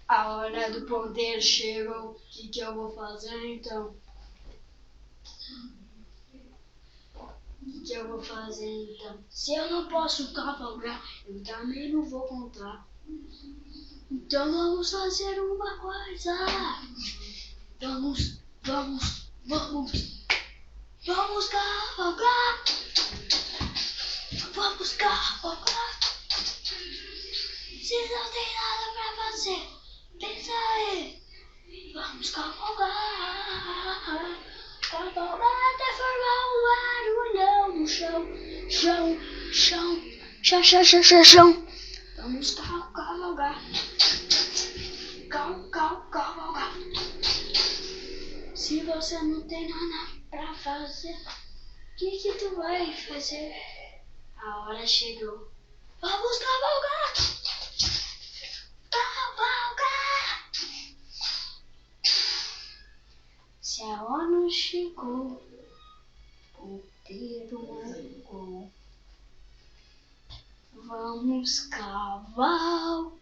A hora do poder chegou. O que eu vou fazer então? O que eu vou fazer então? Se eu não posso cavalgar, eu também não vou contar. Então vamos fazer uma coisa. Vamos cavalgar. Vamos cavalgar. Se não tem nada pra fazer, pensa aí. Vamos cavalgar. Cavalgar até formar um barulhão no chão. Chão. Vamos cavalgar. Cavalgar. Se você não tem nada pra fazer, o que tu vai fazer? A hora chegou. Vamos cavalgar. Cavalgar. Se a hora chegou, o dedo marcou. Vamos cavalgar.